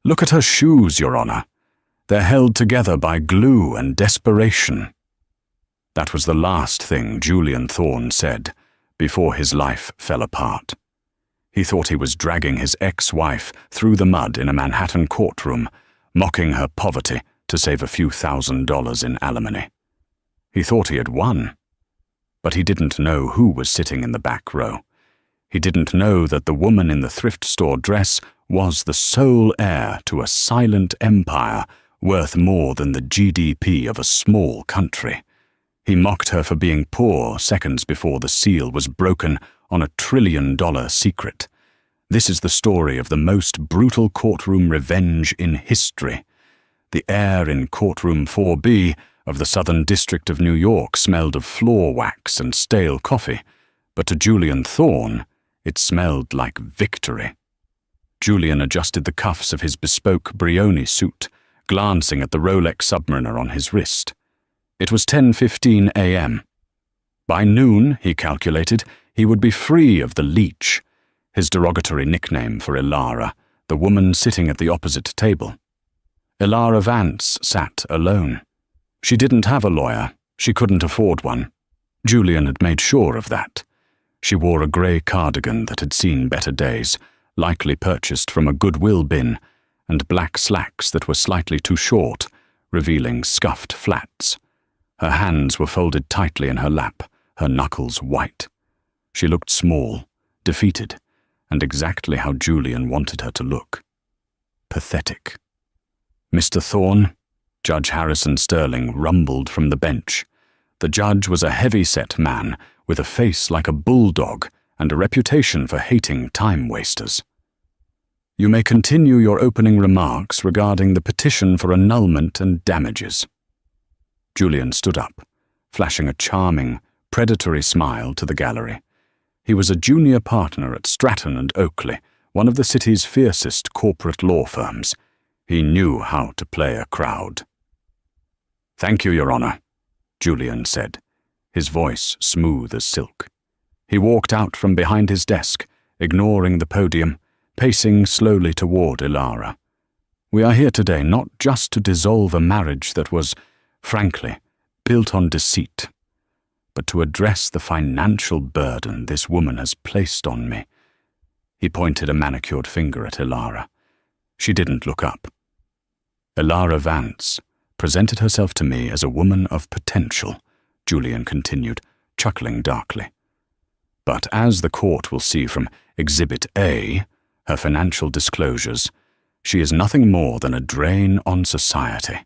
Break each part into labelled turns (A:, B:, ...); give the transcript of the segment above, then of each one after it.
A: Look at her shoes, Your Honor. They're held together by glue and desperation." That was the last thing Julian Thorne said before his life fell apart. He thought he was dragging his ex-wife through the mud in a Manhattan courtroom, mocking her poverty to save a few $1,000s in alimony. He thought he had won, but he didn't know who was sitting in the back row. He didn't know that the woman in the thrift store dress was the sole heir to a silent empire worth more than the GDP of a small country. He mocked her for being poor seconds before the seal was broken on a $1 trillion secret. This is the story of the most brutal courtroom revenge in history. The air in courtroom 4B of the Southern District of New York smelled of floor wax and stale coffee, but to Julian Thorne, it smelled like victory. Julian adjusted the cuffs of his bespoke Brioni suit, glancing at the Rolex submariner on his wrist. It was 10:15 a.m. By noon, he calculated, he would be free of the leech, his derogatory nickname for Elara, the woman sitting at the opposite table. Elara Vance sat alone. She didn't have a lawyer. She couldn't afford one. Julian had made sure of that. She wore a grey cardigan that had seen better days, likely purchased from a Goodwill bin, and black slacks that were slightly too short, revealing scuffed flats. Her hands were folded tightly in her lap, her knuckles white. She looked small, defeated, and exactly how Julian wanted her to look. Pathetic. "Mr. Thorne," Judge Harrison Sterling rumbled from the bench. The judge was a heavy-set man with a face like a bulldog and a reputation for hating time-wasters. "You may continue your opening remarks regarding the petition for annulment and damages." Julian stood up, flashing a charming, predatory smile to the gallery. He was a junior partner at Stratton and Oakley, one of the city's fiercest corporate law firms. He knew how to play a crowd. "Thank you, Your Honor," Julian said, his voice smooth as silk. He walked out from behind his desk, ignoring the podium, pacing slowly toward Elara. "We are here today not just to dissolve a marriage that was, frankly, built on deceit, but to address the financial burden this woman has placed on me." He pointed a manicured finger at Elara. She didn't look up. "Elara Vance presented herself to me as a woman of potential," Julian continued, chuckling darkly. "But as the court will see from Exhibit A, her financial disclosures, she is nothing more than a drain on society.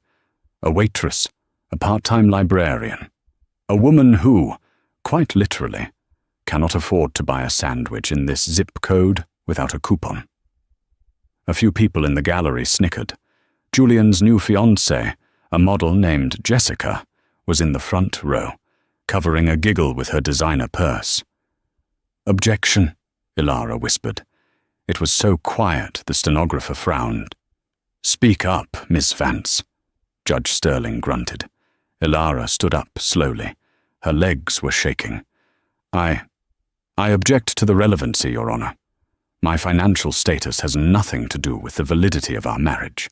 A: A waitress, a part-time librarian, a woman who, quite literally, cannot afford to buy a sandwich in this zip code without a coupon." A few people in the gallery snickered. Julian's new fiancée, a model named Jessica, was in the front row, covering a giggle with her designer purse. "Objection," Elara whispered. It was so quiet the stenographer frowned. "Speak up, Miss Vance," Judge Sterling grunted. Elara stood up slowly. Her legs were shaking. I object to the relevancy, Your Honor. My financial status has nothing to do with the validity of our marriage.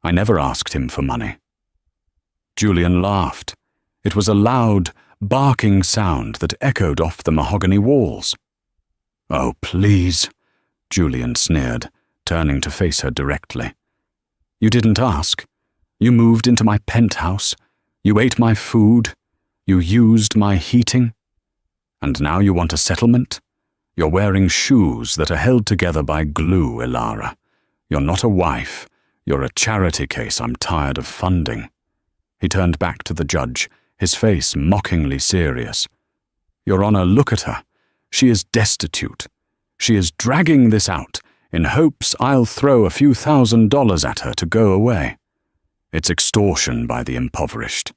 A: I never asked him for money." Julian laughed. It was a loud, barking sound that echoed off the mahogany walls. "Oh, please," Julian sneered, turning to face her directly. "You didn't ask. You moved into my penthouse. You ate my food. You used my heating. And now you want a settlement? You're wearing shoes that are held together by glue, Elara. You're not a wife. You're a charity case I'm tired of funding." He turned back to the judge, his face mockingly serious. "Your Honor, look at her. She is destitute. She is dragging this out in hopes I'll throw a few $1,000s at her to go away. It's extortion by the impoverished."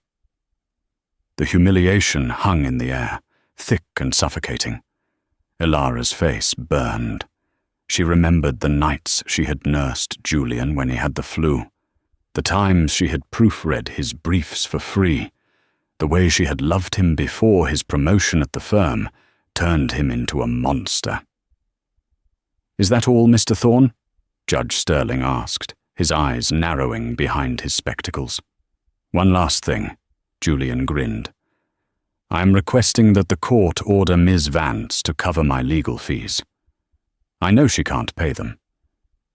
A: The humiliation hung in the air, thick and suffocating. Elara's face burned. She remembered the nights she had nursed Julian when he had the flu, the times she had proofread his briefs for free, the way she had loved him before his promotion at the firm turned him into a monster. "Is that all, Mr. Thorne?" Judge Sterling asked, his eyes narrowing behind his spectacles. "One last thing," Julian grinned. "I am requesting that the court order Ms. Vance to cover my legal fees. I know she can't pay them,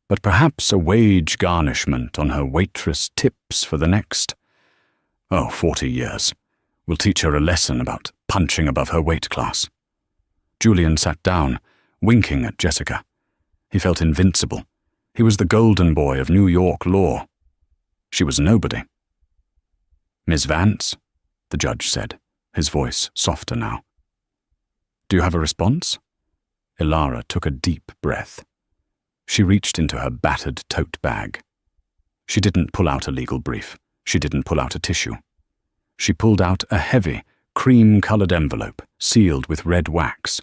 A: but perhaps a wage garnishment on her waitress tips for the next, 40 years will teach her a lesson about punching above her weight class." Julian sat down, winking at Jessica. He felt invincible. He was the golden boy of New York law. She was nobody. "Ms. Vance," the judge said, his voice softer now. "Do you have a response?" Elara took a deep breath. She reached into her battered tote bag. She didn't pull out a legal brief. She didn't pull out a tissue. She pulled out a heavy, cream-colored envelope sealed with red wax.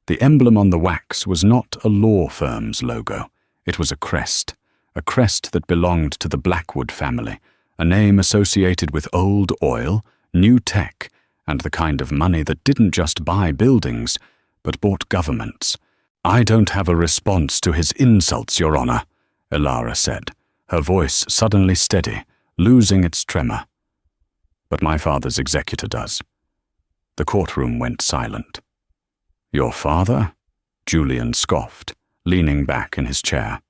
A: The emblem on the wax was not a law firm's logo. It was a crest that belonged to the Blackwood family, a name associated with old oil, new tech, and the kind of money that didn't just buy buildings, but bought governments. "I don't have a response to his insults, Your Honor," Elara said, her voice suddenly steady, losing its tremor. "But my father's executor does." The courtroom went silent. "Your father?" Julian scoffed, leaning back in his chair.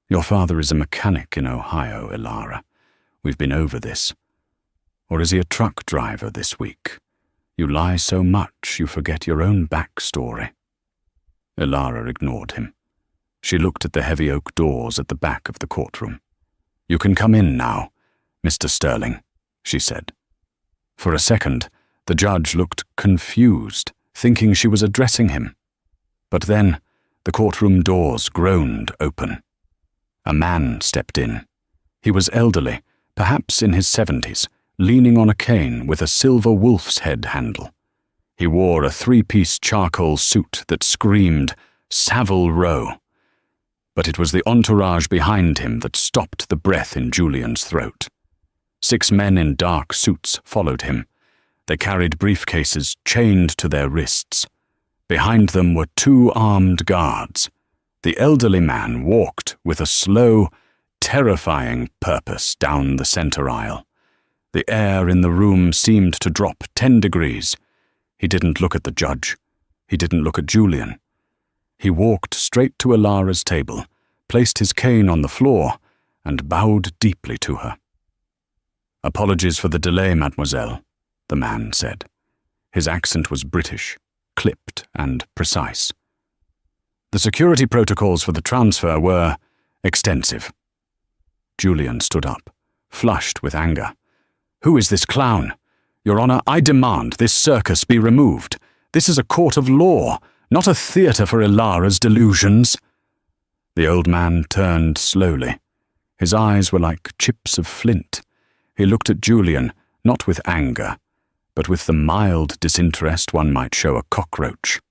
A: "Your father is a mechanic in Ohio, Elara. We've been over this. Or is he a truck driver this week? You lie so much you forget your own backstory." Elara ignored him. She looked at the heavy oak doors at the back of the courtroom. "You can come in now, Mr. Sterling," she said. For a second, the judge looked confused, thinking she was addressing him. But then, the courtroom doors groaned open. A man stepped in. He was elderly, perhaps in his 70s, leaning on a cane with a silver wolf's head handle. He wore a three-piece charcoal suit that screamed, "Savile Row." But it was the entourage behind him that stopped the breath in Julian's throat. 6 men in dark suits followed him. They carried briefcases chained to their wrists. Behind them were 2 armed guards. The elderly man walked with a slow, terrifying purpose down the center aisle. The air in the room seemed to drop 10 degrees. He didn't look at the judge. He didn't look at Julian. He walked straight to Elara's table, placed his cane on the floor, and bowed deeply to her. "Apologies for the delay, mademoiselle," the man said. His accent was British, clipped and precise. "The security protocols for the transfer were extensive." Julian stood up, flushed with anger. "Who is this clown? Your Honor, I demand this circus be removed. This is a court of law, not a theatre for Elara's delusions." The old man turned slowly. His eyes were like chips of flint. He looked at Julian, not with anger, but with the mild disinterest one might show a cockroach.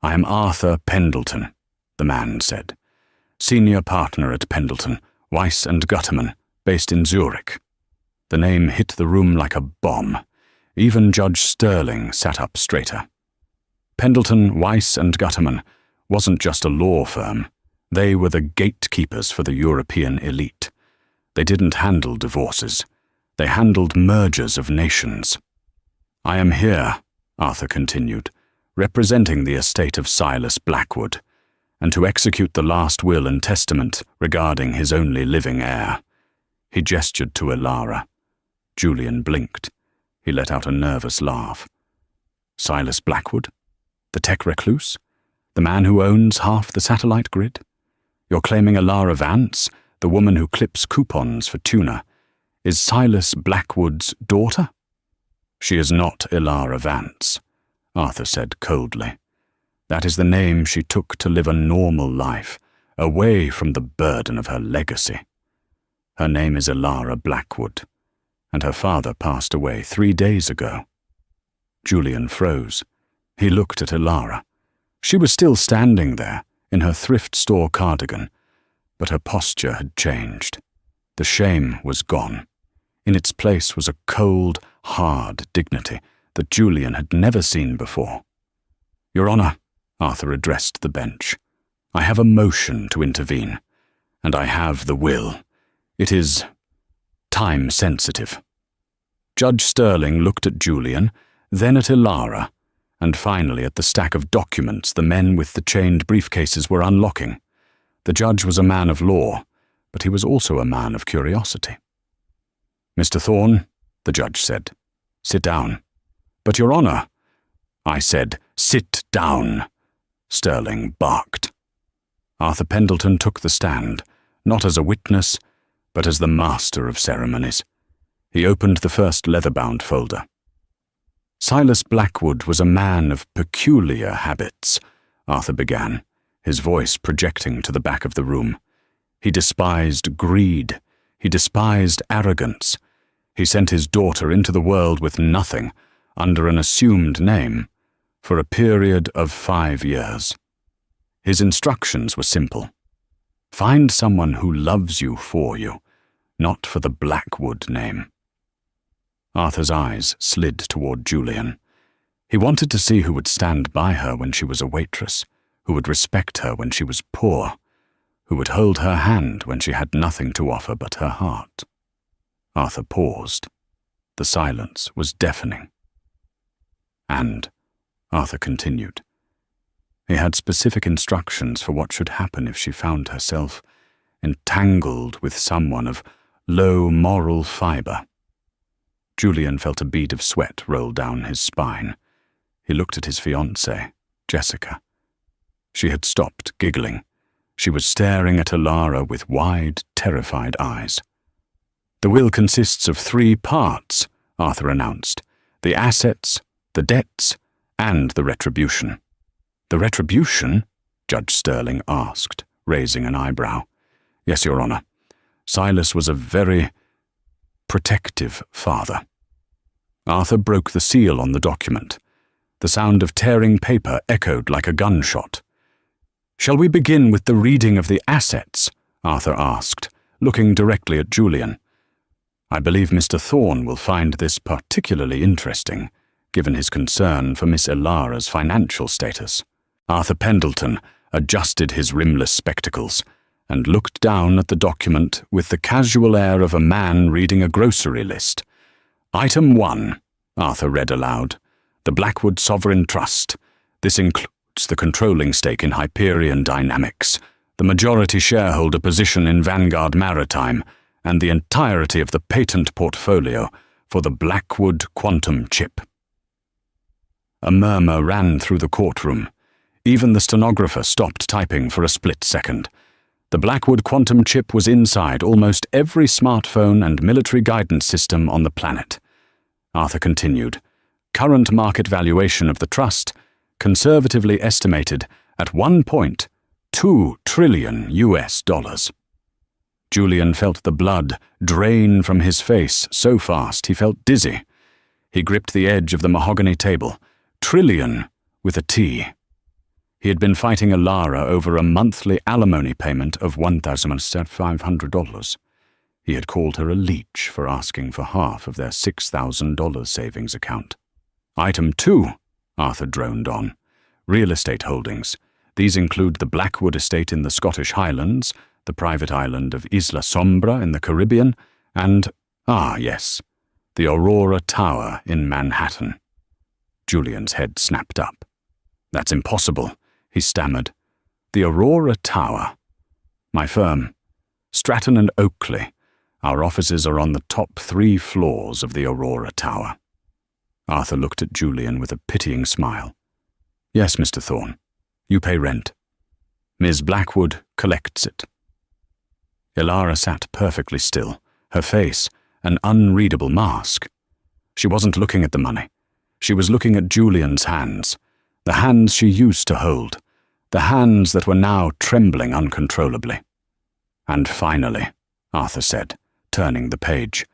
A: "I am Arthur Pendleton," the man said. "Senior partner at Pendleton, Weiss and Gutterman, based in Zurich." The name hit the room like a bomb. Even Judge Sterling sat up straighter. Pendleton, Weiss and Gutterman wasn't just a law firm. They were the gatekeepers for the European elite. They didn't handle divorces. They handled mergers of nations. "I am here," Arthur continued, "representing the estate of Silas Blackwood, and to execute the last will and testament regarding his only living heir." He gestured to Elara. Julian blinked. He let out a nervous laugh. "Silas Blackwood? The tech recluse? The man who owns half the satellite grid? You're claiming Elara Vance, the woman who clips coupons for tuna, is Silas Blackwood's daughter?" "She is not Elara Vance," Arthur said coldly. "That is the name she took to live a normal life, away from the burden of her legacy. Her name is Elara Blackwood, and her father passed away 3 days ago." Julian froze. He looked at Elara. She was still standing there, in her thrift store cardigan, but her posture had changed. The shame was gone. In its place was a cold, hard dignity that Julian had never seen before. "Your Honor," Arthur addressed the bench, "I have a motion to intervene. and I have the will. It is time-sensitive." Judge Sterling looked at Julian, then at Ilara, and finally at the stack of documents the men with the chained briefcases were unlocking. The judge was a man of law, but he was also a man of curiosity. "Mr. Thorne," the judge said, "sit down." "But, Your Honor," I said, "sit down," Sterling barked. Arthur Pendleton took the stand, not as a witness, but as the master of ceremonies. He opened the first leather-bound folder. "Silas Blackwood was a man of peculiar habits," Arthur began, his voice projecting to the back of the room. "He despised greed. He despised arrogance. He sent his daughter into the world with nothing, under an assumed name, for a period of 5 years. His instructions were simple. Find someone who loves you for you, not for the Blackwood name." Arthur's eyes slid toward Julian. He wanted to see who would stand by her when she was a waitress, who would respect her when she was poor, who would hold her hand when she had nothing to offer but her heart. Arthur paused. The silence was deafening. "And," Arthur continued, "he had specific instructions for what should happen if she found herself entangled with someone of low moral fiber." Julian felt a bead of sweat roll down his spine. He looked at his fiancée, Jessica. She had stopped giggling. She was staring at Ilara with wide, terrified eyes. "The will consists of 3 parts," Arthur announced. "The assets, the debts, and the retribution." "The retribution?" Judge Sterling asked, raising an eyebrow. "Yes, Your Honor. Silas was a very protective father." Arthur broke the seal on the document. The sound of tearing paper echoed like a gunshot. "Shall we begin with the reading of the assets?" Arthur asked, looking directly at Julian. "I believe Mr. Thorne will find this particularly interesting, given his concern for Miss Ilara's financial status." Arthur Pendleton adjusted his rimless spectacles and looked down at the document with the casual air of a man reading a grocery list. "Item 1, Arthur read aloud. "The Blackwood Sovereign Trust. This includes the controlling stake in Hyperion Dynamics, the majority shareholder position in Vanguard Maritime, and the entirety of the patent portfolio for the Blackwood quantum chip." A murmur ran through the courtroom. Even the stenographer stopped typing for a split second. The Blackwood quantum chip was inside almost every smartphone and military guidance system on the planet. Arthur continued, "Current market valuation of the trust, conservatively estimated at $1.2 trillion US. Julian felt the blood drain from his face so fast he felt dizzy. He gripped the edge of the mahogany table. Trillion with a T. He had been fighting Ilara over a monthly alimony payment of $1,500. He had called her a leech for asking for half of their $6,000 savings account. "Item 2, Arthur droned on. "Real estate holdings. These include the Blackwood estate in the Scottish Highlands, the private island of Isla Sombra in the Caribbean, and, yes, the Aurora Tower in Manhattan." Julian's head snapped up. "That's impossible," he stammered. "The Aurora Tower. My firm, Stratton and Oakley. Our offices are on the top 3 floors of the Aurora Tower." Arthur looked at Julian with a pitying smile. "Yes, Mr. Thorne. You pay rent. Ms. Blackwood collects it." Ilara sat perfectly still, her face an unreadable mask. She wasn't looking at the money. She was looking at Julian's hands, the hands she used to hold, the hands that were now trembling uncontrollably. "And finally," Arthur said, turning the page,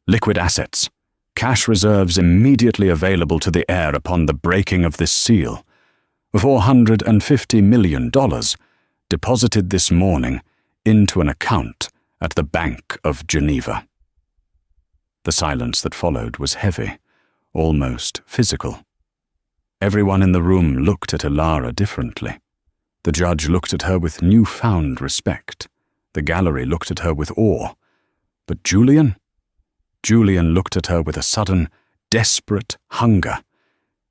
A: "liquid assets. Cash reserves immediately available to the heir upon the breaking of this seal. $450 million deposited this morning into an account at the Bank of Geneva." The silence that followed was heavy, almost physical. Everyone in the room looked at Ilara differently. The judge looked at her with newfound respect. The gallery looked at her with awe. But Julian? Julian looked at her with a sudden, desperate hunger.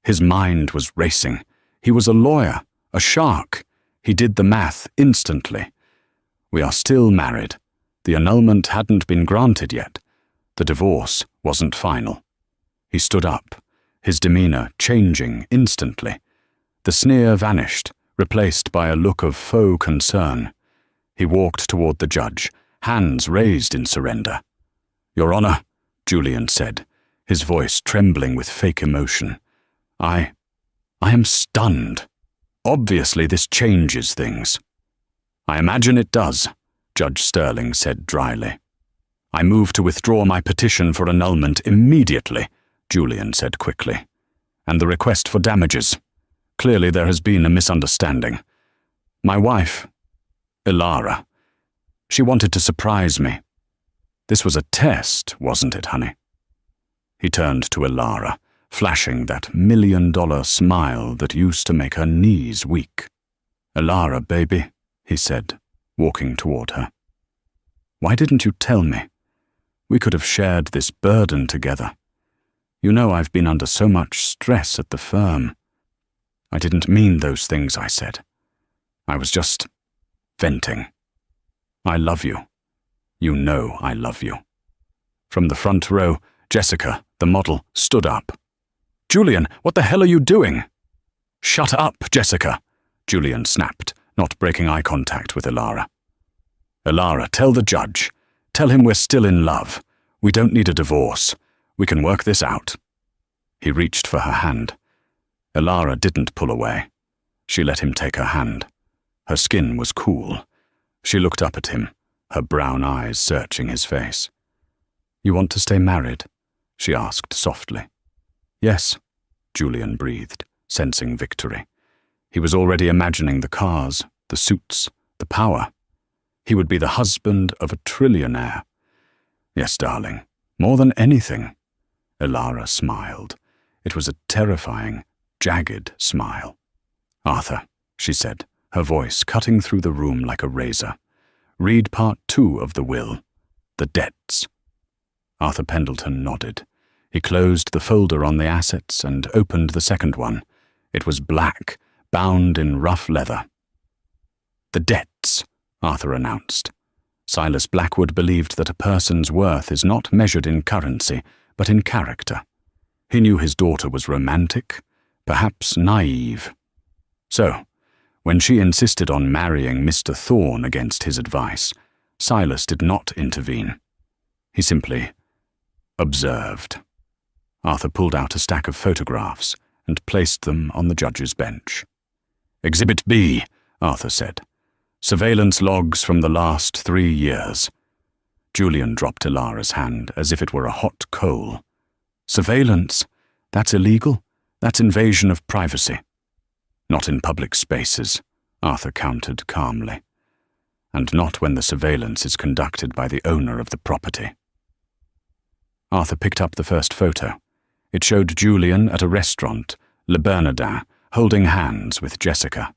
A: His mind was racing. He was a lawyer, a shark. He did the math instantly. We are still married. The annulment hadn't been granted yet. The divorce wasn't final. He stood up, his demeanor changing instantly. The sneer vanished, replaced by a look of faux concern. He walked toward the judge, hands raised in surrender. "Your Honor," Julian said, his voice trembling with fake emotion. I am stunned. Obviously this changes things." "I imagine it does," Judge Sterling said dryly. "I move to withdraw my petition for annulment immediately," Julian said quickly. "And the request for damages. Clearly there has been a misunderstanding. My wife, Elara, she wanted to surprise me. This was a test, wasn't it, honey?" He turned to Elara, flashing that $1,000,000 smile that used to make her knees weak. "Elara, baby," he said, walking toward her. "Why didn't you tell me? We could have shared this burden together. You know I've been under so much stress at the firm. I didn't mean those things I said. I was just venting. I love you. You know I love you." From the front row, Jessica, the model, stood up. "Julian, what the hell are you doing?" "Shut up, Jessica," Julian snapped, not breaking eye contact with Elara. "Elara, tell the judge. Tell him we're still in love. We don't need a divorce. We can work this out." He reached for her hand. Elara didn't pull away. She let him take her hand. Her skin was cool. She looked up at him, her brown eyes searching his face. "You want to stay married?" she asked softly. "Yes," Julian breathed, sensing victory. He was already imagining the cars, the suits, the power. He would be the husband of a trillionaire. "Yes, darling, more than anything." Elara smiled. It was a terrifying, jagged smile. "Arthur," she said, her voice cutting through the room like a razor. "Read part 2 of the will, the debts." Arthur Pendleton nodded. He closed the folder on the assets and opened the second one. It was black, bound in rough leather. "The debts," Arthur announced. Silas Blackwood believed that a person's worth is not measured in currency, but in character. He knew his daughter was romantic, perhaps naive. So, when she insisted on marrying Mr. Thorne against his advice, Silas did not intervene. He simply observed. Arthur pulled out a stack of photographs and placed them on the judge's bench. "Exhibit B," Arthur said. "Surveillance logs from the last 3 years." Julian dropped Elara's hand as if it were a hot coal. "Surveillance? That's illegal? That's invasion of privacy." "Not in public spaces," Arthur countered calmly. "And not when the surveillance is conducted by the owner of the property." Arthur picked up the first photo. It showed Julian at a restaurant, Le Bernardin, holding hands with Jessica.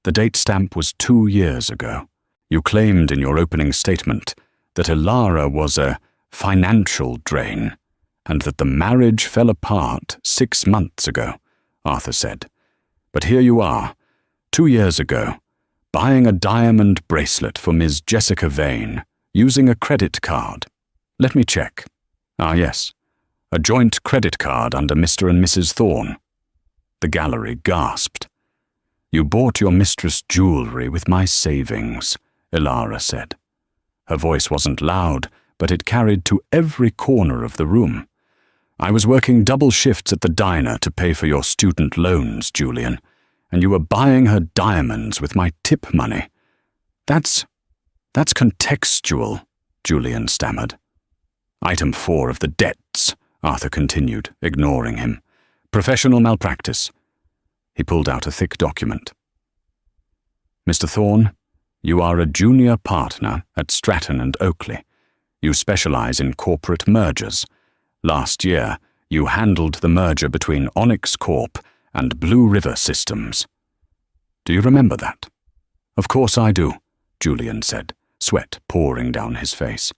A: The date stamp was 2 years ago. You claimed in your opening statement that Elara was a financial drain, and that the marriage fell apart 6 months ago, Arthur said. But here you are, 2 years ago, buying a diamond bracelet for Ms. Jessica Vane, using a credit card. Let me check. Ah, yes, a joint credit card under Mr. and Mrs. Thorne. The gallery gasped. "You bought your mistress jewelry with my savings," Elara said. Her voice wasn't loud, but it carried to every corner of the room. "I was working double shifts at the diner to pay for your student loans, Julian, and you were buying her diamonds with my tip money. That's contextual," Julian stammered. "Item 4 of the debts," Arthur continued, ignoring him. "Professional malpractice." He pulled out a thick document. "Mr. Thorne, you are a junior partner at Stratton and Oakley. You specialize in corporate mergers. Last year, you handled the merger between Onyx Corp and Blue River Systems. Do you remember that?" "Of course I do," Julian said, sweat pouring down his face.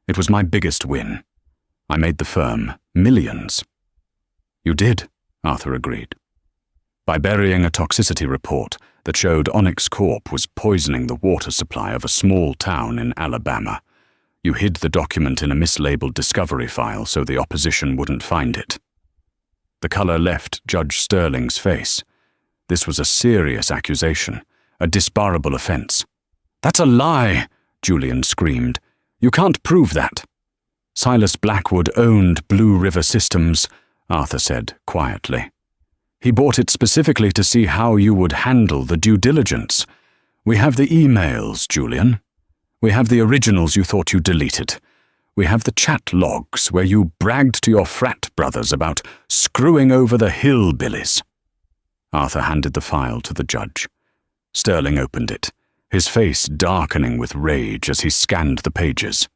A: It was my biggest win. I made the firm millions. You did, Arthur agreed. By burying a toxicity report that showed Onyx Corp was poisoning the water supply of a small town in Alabama, you hid the document in a mislabeled discovery file so the opposition wouldn't find it. The color left Judge Sterling's face. This was a serious accusation, a disbarable offense. That's a lie, Julian screamed. You can't prove that. Silas Blackwood owned Blue River Systems, Arthur said quietly. He bought it specifically to see how you would handle the due diligence. We have the emails, Julian. We have the originals you thought you deleted. We have the chat logs where you bragged to your frat brothers about screwing over the hillbillies. Arthur handed the file to the judge. Sterling opened it, his face darkening with rage as he scanned the pages.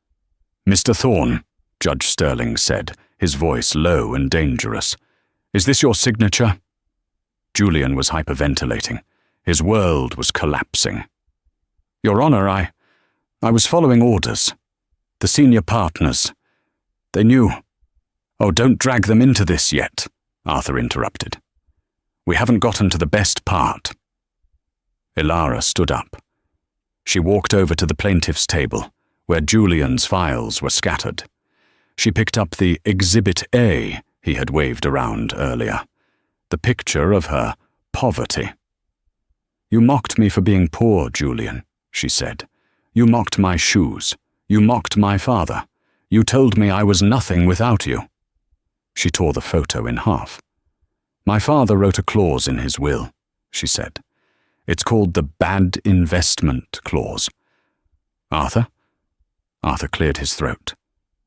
A: Mr. Thorne, Judge Sterling said, his voice low and dangerous. Is this your signature? Julian was hyperventilating. His world was collapsing. Your Honor, I was following orders. The senior partners. They knew. Oh, don't drag them into this yet, Arthur interrupted. We haven't gotten to the best part. Ilara stood up. She walked over to the plaintiff's table, where Julian's files were scattered. She picked up the Exhibit A he had waved around earlier, the picture of her poverty. You mocked me for being poor, Julian, she said. You mocked my shoes. You mocked my father. You told me I was nothing without you. She tore the photo in half. My father wrote a clause in his will, she said. It's called the bad investment clause. Arthur? Arthur cleared his throat.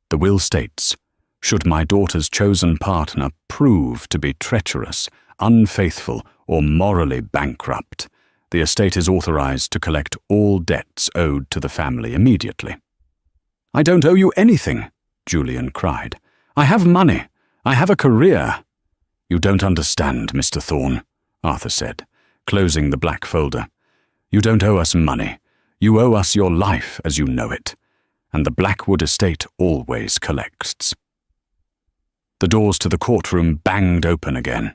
A: The will states, should my daughter's chosen partner prove to be treacherous, unfaithful, or morally bankrupt, the estate is authorized to collect all debts owed to the family immediately. I don't owe you anything, Julian cried. I have money. I have a career. You don't understand, Mr. Thorne, Arthur said, closing the black folder. You don't owe us money. You owe us your life as you know it, and the Blackwood estate always collects. The doors to the courtroom banged open again.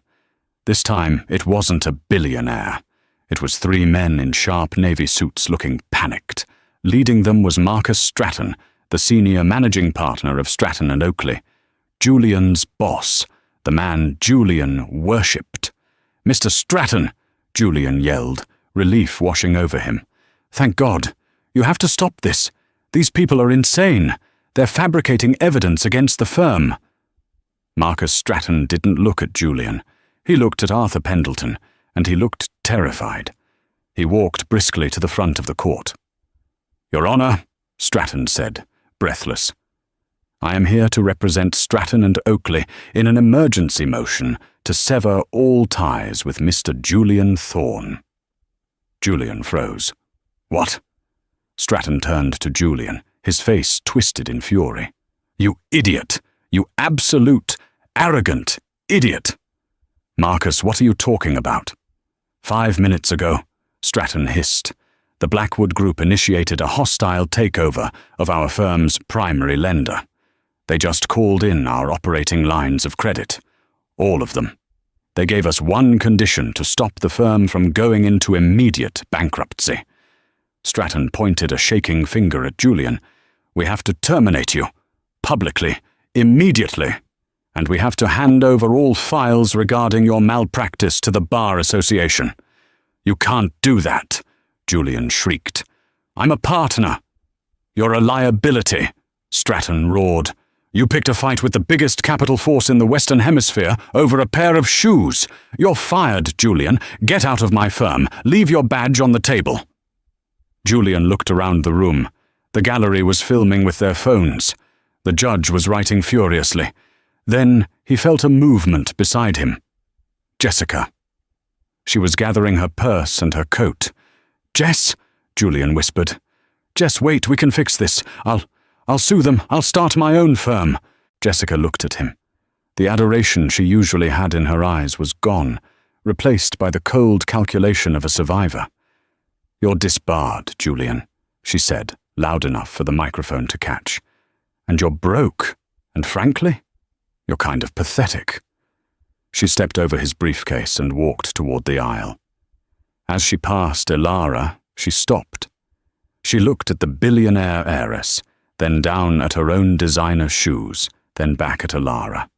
A: This time it wasn't a billionaire. It was 3 men in sharp navy suits looking panicked. Leading them was Marcus Stratton, the senior managing partner of Stratton and Oakley, Julian's boss, the man Julian worshipped. Mr. Stratton, Julian yelled, relief washing over him. Thank God. You have to stop this. These people are insane. They're fabricating evidence against the firm. Marcus Stratton didn't look at Julian. He looked at Arthur Pendleton, and he looked terrified. He walked briskly to the front of the court. Your Honor, Stratton said, breathless. I am here to represent Stratton and Oakley in an emergency motion to sever all ties with Mr. Julian Thorne. Julian froze. What? Stratton turned to Julian, his face twisted in fury. You idiot! You absolute, arrogant idiot! Marcus, what are you talking about? 5 minutes ago, Stratton hissed, the Blackwood Group initiated a hostile takeover of our firm's primary lender. They just called in our operating lines of credit. All of them. They gave us one condition to stop the firm from going into immediate bankruptcy. Stratton pointed a shaking finger at Julian. We have to terminate you. Publicly. Immediately. And we have to hand over all files regarding your malpractice to the Bar Association. You can't do that, Julian shrieked. I'm a partner. You're a liability, Stratton roared. You picked a fight with the biggest capital force in the Western Hemisphere over a pair of shoes. You're fired, Julian. Get out of my firm. Leave your badge on the table. Julian looked around the room. The gallery was filming with their phones. The judge was writing furiously. Then he felt a movement beside him. Jessica. She was gathering her purse and her coat. Jess, Julian whispered. Jess, wait, we can fix this. I'll sue them. I'll start my own firm. Jessica looked at him. The adoration she usually had in her eyes was gone, replaced by the cold calculation of a survivor. You're disbarred, Julian, she said, loud enough for the microphone to catch. "And you're broke, and frankly, you're kind of pathetic." She stepped over his briefcase and walked toward the aisle. As she passed Elara, she stopped. She looked at the billionaire heiress, then down at her own designer shoes, then back at Elara.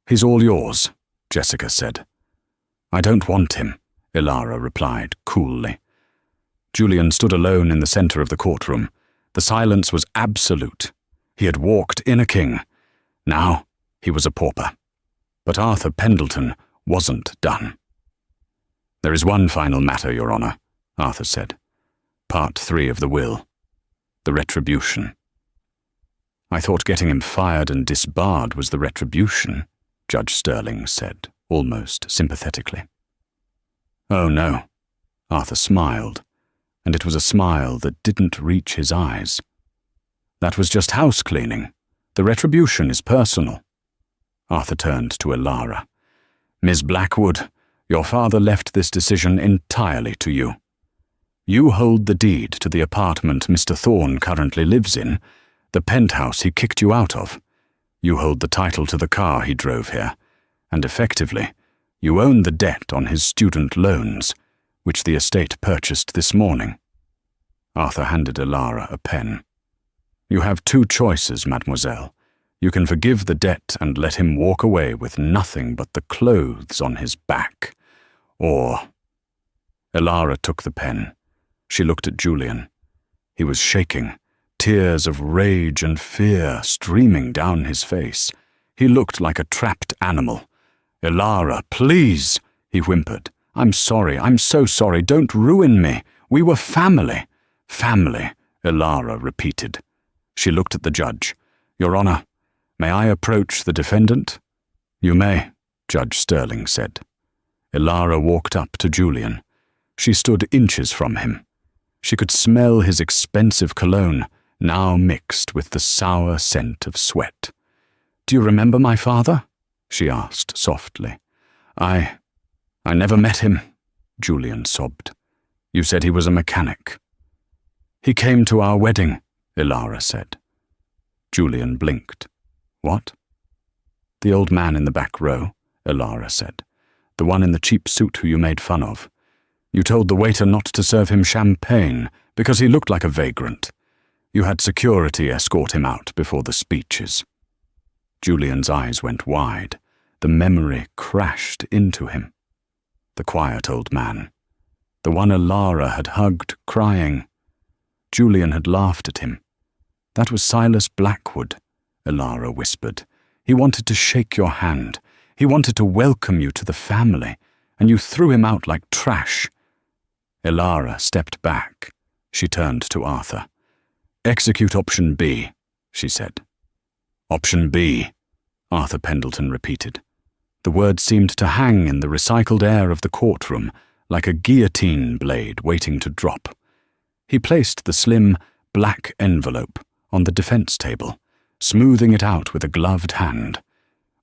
A: "He's all yours," Jessica said. "I don't want him," Elara replied coolly. Julian stood alone in the center of the courtroom. The silence was absolute. He had walked in a king. Now he was a pauper. But Arthur Pendleton wasn't done. "There is one final matter, Your Honor," Arthur said. "Part 3 of the will. The retribution." "I thought getting him fired and disbarred was the retribution," Judge Sterling said, almost sympathetically. "Oh, no." Arthur smiled, and it was a smile that didn't reach his eyes. "That was just house cleaning. The retribution is personal." Arthur turned to Elara. "Ms. Blackwood, your father left this decision entirely to you. You hold the deed to the apartment Mr. Thorne currently lives in, the penthouse he kicked you out of. You hold the title to the car he drove here, and effectively, you own the debt on his student loans, which the estate purchased this morning." Arthur handed Elara a pen. "You have 2 choices, mademoiselle. You can forgive the debt and let him walk away with nothing but the clothes on his back. Or—" Elara took the pen. She looked at Julian. He was shaking, tears of rage and fear streaming down his face. He looked like a trapped animal. "Elara, please," he whimpered. "I'm sorry, I'm so sorry, don't ruin me. We were family." "Family," Elara repeated. She looked at the judge. "Your Honor, may I approach the defendant?" "You may," Judge Sterling said. Elara walked up to Julian. She stood inches from him. She could smell his expensive cologne, now mixed with the sour scent of sweat. "Do you remember my father?" she asked softly. I never met him," Julian sobbed. "You said he was a mechanic." "He came to our wedding," Elara said. Julian blinked. "What?" "The old man in the back row," Elara said. "The one in the cheap suit who you made fun of. You told the waiter not to serve him champagne because he looked like a vagrant. You had security escort him out before the speeches." Julian's eyes went wide. The memory crashed into him. The quiet old man. The one Elara had hugged, crying. Julian had laughed at him. "That was Silas Blackwood," Elara whispered. "He wanted to shake your hand. He wanted to welcome you to the family, and you threw him out like trash." Elara stepped back. She turned to Arthur. "Execute option B," she said. "Option B," Arthur Pendleton repeated. The word seemed to hang in the recycled air of the courtroom, like a guillotine blade waiting to drop. He placed the slim, black envelope on the defense table, smoothing it out with a gloved hand.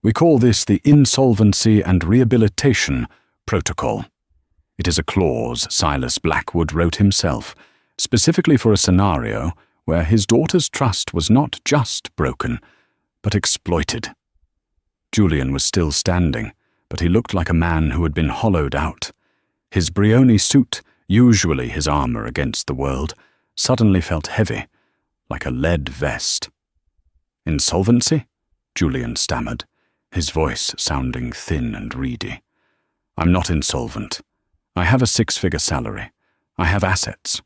A: "We call this the Insolvency and Rehabilitation Protocol. It is a clause Silas Blackwood wrote himself, specifically for a scenario where his daughter's trust was not just broken, but exploited." Julian was still standing, but he looked like a man who had been hollowed out. His Brioni suit, usually his armor against the world, suddenly felt heavy, like a lead vest. "Insolvency?" Julian stammered, his voice sounding thin and reedy. "I'm not insolvent. I have a 6-figure salary. I have assets."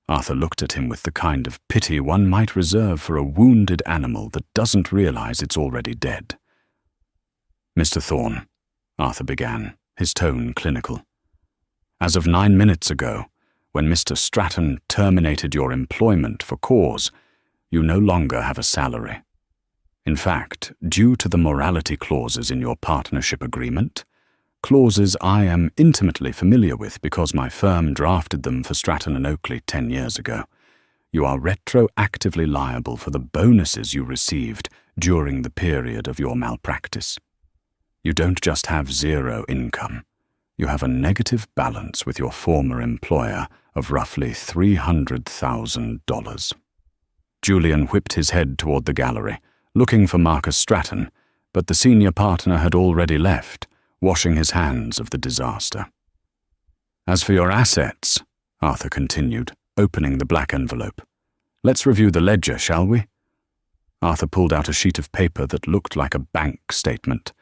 A: Arthur looked at him with the kind of pity one might reserve for a wounded animal that doesn't realize it's already dead. "Mr. Thorne," Arthur began, his tone clinical. "As of 9 minutes ago, when Mr. Stratton terminated your employment for cause, you no longer have a salary. In fact, due to the morality clauses in your partnership agreement, clauses I am intimately familiar with because my firm drafted them for Stratton and Oakley 10 years ago, you are retroactively liable for the bonuses you received during the period of your malpractice. You don't just have 0 income, You have a negative balance with your former employer of roughly $300,000. Julian whipped his head toward the gallery, looking for Marcus Stratton, but the senior partner had already left, washing his hands of the disaster. As for your assets, Arthur continued, opening the black envelope, let's review the ledger, shall we? Arthur pulled out a sheet of paper that looked like a bank statement,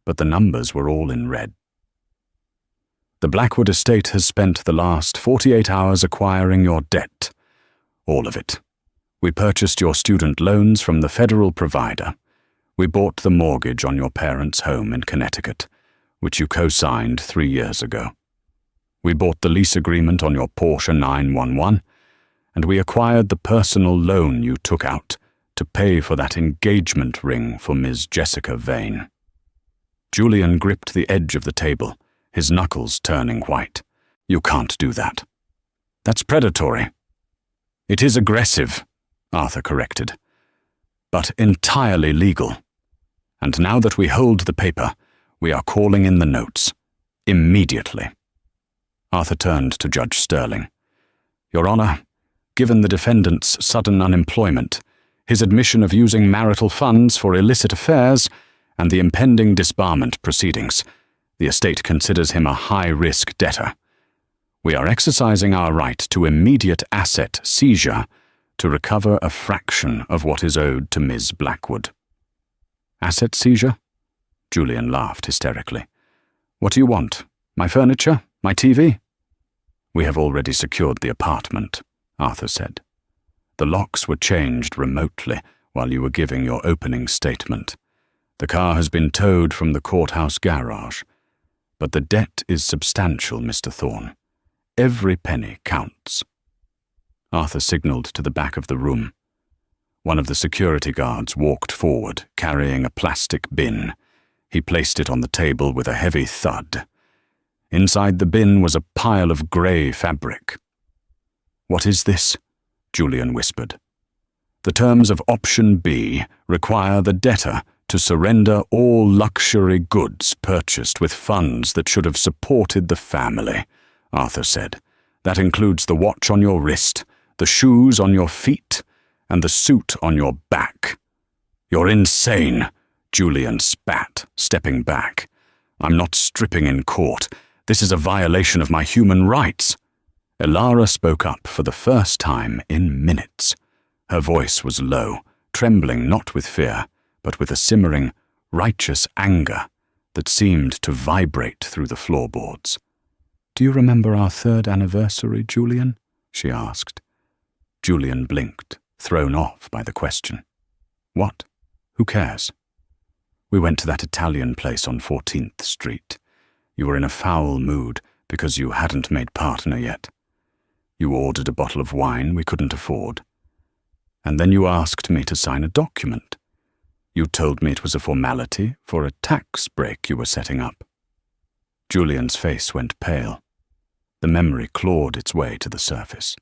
A: but the numbers were all in red. The Blackwood estate has spent the last 48 hours acquiring your debt. All of it. We purchased your student loans from the federal provider. We bought the mortgage on your parents' home in Connecticut, which you co-signed 3 years ago. We bought the lease agreement on your Porsche 911, and we acquired the personal loan you took out to pay for that engagement ring for Ms. Jessica Vane. Julian gripped the edge of the table, his knuckles turning white. You can't do that. That's predatory. It is aggressive, Arthur corrected, but entirely legal. And now that we hold the paper, we are calling in the notes. Immediately. Arthur turned to Judge Sterling. Your Honor, given the defendant's sudden unemployment, his admission of using marital funds for illicit affairs, and the impending disbarment proceedings, the estate considers him a high-risk debtor. We are exercising our right to immediate asset seizure to recover a fraction of what is owed to Ms. Blackwood. Asset seizure? Julian laughed hysterically. What do you want? My furniture? My TV? We have already secured the apartment, Arthur said. The locks were changed remotely while you were giving your opening statement. The car has been towed from the courthouse garage. But the debt is substantial, Mr. Thorne. Every penny counts. Arthur signaled to the back of the room. One of the security guards walked forward, carrying a plastic bin. He placed it on the table with a heavy thud. Inside the bin was a pile of grey fabric. What is this? Julian whispered. The terms of Option B require the debtor to surrender all luxury goods purchased with funds that should have supported the family, Arthur said. That includes the watch on your wrist, the shoes on your feet, and the suit on your back. You're insane, Julian spat, stepping back. I'm not stripping in court. This is a violation of my human rights. Elara spoke up for the first time in minutes. Her voice was low, trembling not with fear, but with a simmering, righteous anger that seemed to vibrate through the floorboards. Do you remember our 3rd anniversary, Julian? She asked. Julian blinked, thrown off by the question. What? Who cares? We went to that Italian place on 14th Street. You were in a foul mood because you hadn't made partner yet. You ordered a bottle of wine we couldn't afford. And then you asked me to sign a document. You told me it was a formality for a tax break you were setting up. Julian's face went pale. The memory clawed its way to the surface.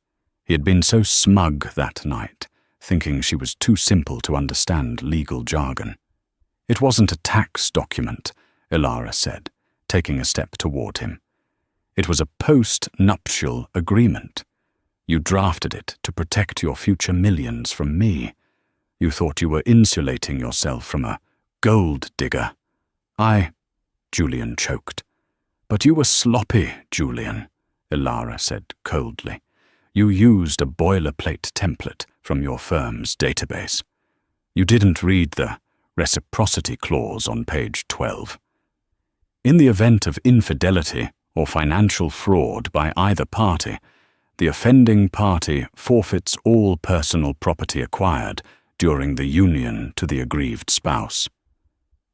A: He had been so smug that night, thinking she was too simple to understand legal jargon. It wasn't a tax document, Elara said, taking a step toward him. It was a post-nuptial agreement. You drafted it to protect your future millions from me. You thought you were insulating yourself from a gold digger. Julian choked. But you were sloppy, Julian, Elara said coldly. You used a boilerplate template from your firm's database. You didn't read the reciprocity clause on page 12. In the event of infidelity or financial fraud by either party, the offending party forfeits all personal property acquired during the union to the aggrieved spouse.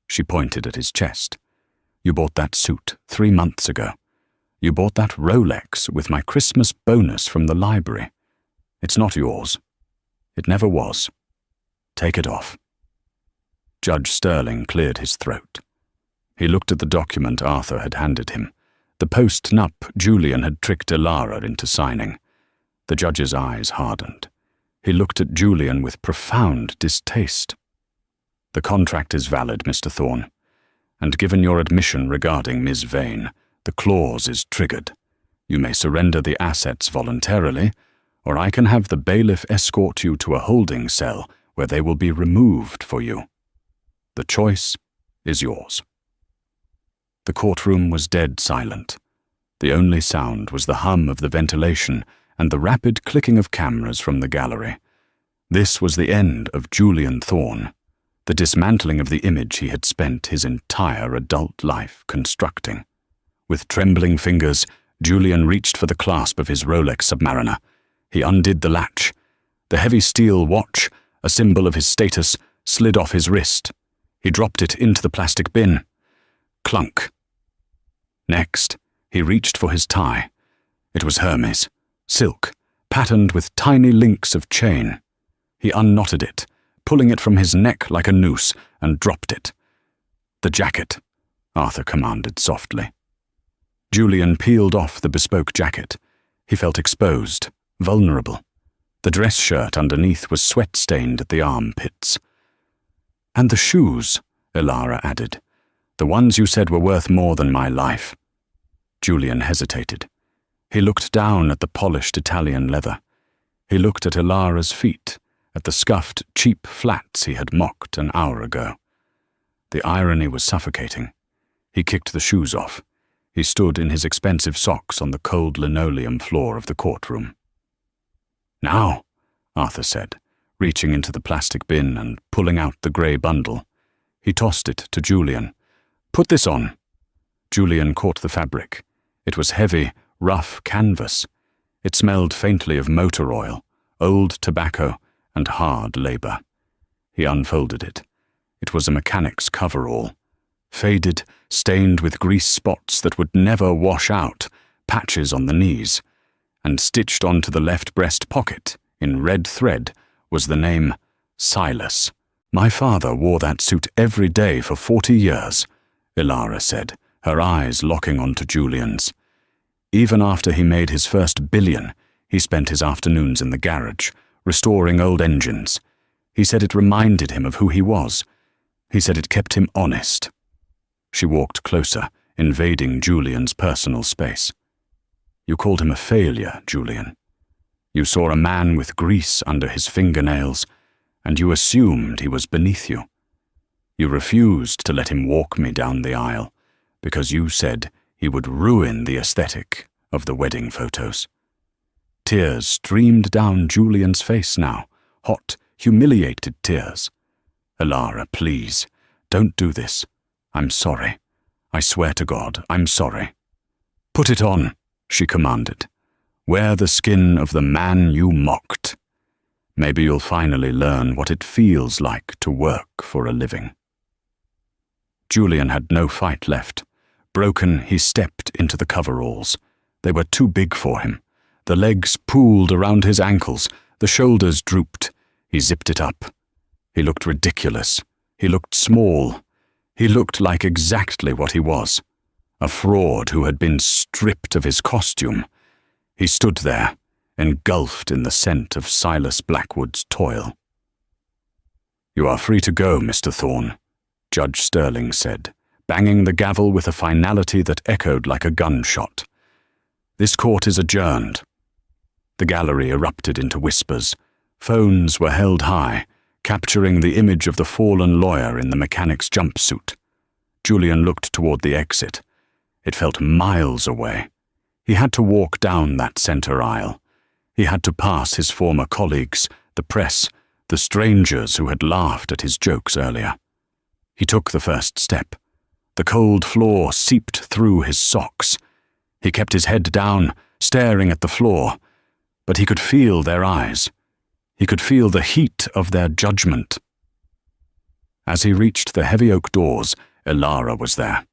A: She pointed at his chest. You bought that suit 3 months ago. You bought that Rolex with my Christmas bonus from the library. It's not yours. It never was. Take it off. Judge Sterling cleared his throat. He looked at the document Arthur had handed him, the post-nup Julian had tricked Elara into signing. The judge's eyes hardened. He looked at Julian with profound distaste. The contract is valid, Mr. Thorne, and given your admission regarding Miss Vane, The clause is triggered. You may surrender the assets voluntarily, or I can have the bailiff escort you to a holding cell where they will be removed for you. The choice is yours." The courtroom was dead silent. The only sound was the hum of the ventilation and the rapid clicking of cameras from the gallery. This was the end of Julian Thorne, the dismantling of the image he had spent his entire adult life constructing. With trembling fingers, Julian reached for the clasp of his Rolex Submariner. He undid the latch. The heavy steel watch, a symbol of his status, slid off his wrist. He dropped it into the plastic bin. Clunk. Next, he reached for his tie. It was Hermes, silk, patterned with tiny links of chain. He unknotted it, pulling it from his neck like a noose, and dropped it. "The jacket," Arthur commanded softly. Julian peeled off the bespoke jacket. He felt exposed, vulnerable. The dress shirt underneath was sweat-stained at the armpits. "And the shoes," Elara added. "The ones you said were worth more than my life." Julian hesitated. He looked down at the polished Italian leather. He looked at Elara's feet, at the scuffed, cheap flats he had mocked an hour ago. The irony was suffocating. He kicked the shoes off. He stood in his expensive socks on the cold linoleum floor of the courtroom. "Now," Arthur said, reaching into the plastic bin and pulling out the grey bundle. He tossed it to Julian. "Put this on." Julian caught the fabric. It was heavy, rough canvas. It smelled faintly of motor oil, old tobacco, and hard labour. He unfolded it. It was a mechanic's coverall. Faded, stained with grease spots that would never wash out, patches on the knees, and stitched onto the left breast pocket, in red thread, was the name Silas. "My father wore that suit every day for 40 years, Elara said, her eyes locking onto Julian's. Even after he made his first billion, he spent his afternoons in the garage, restoring old engines. He said it reminded him of who he was. He said it kept him honest." She walked closer, invading Julian's personal space. "You called him a failure, Julian. You saw a man with grease under his fingernails, and you assumed he was beneath you. You refused to let him walk me down the aisle, because you said he would ruin the aesthetic of the wedding photos." Tears streamed down Julian's face now, hot, humiliated tears. "Elara, please, don't do this. I'm sorry. I swear to God, I'm sorry." "Put it on," she commanded. "Wear the skin of the man you mocked. Maybe you'll finally learn what it feels like to work for a living." Julian had no fight left. Broken, he stepped into the coveralls. They were too big for him. The legs pooled around his ankles, the shoulders drooped. He zipped it up. He looked ridiculous. He looked small. He looked like exactly what he was, a fraud who had been stripped of his costume. He stood there, engulfed in the scent of Silas Blackwood's toil. "You are free to go, Mr. Thorne," Judge Sterling said, banging the gavel with a finality that echoed like a gunshot. "This court is adjourned." The gallery erupted into whispers. Phones were held high, capturing the image of the fallen lawyer in the mechanic's jumpsuit. Julian looked toward the exit. It felt miles away. He had to walk down that center aisle. He had to pass his former colleagues, the press, the strangers who had laughed at his jokes earlier. He took the first step. The cold floor seeped through his socks. He kept his head down, staring at the floor, but he could feel their eyes. He could feel the heat of their judgment. As he reached the heavy oak doors, Elara was there.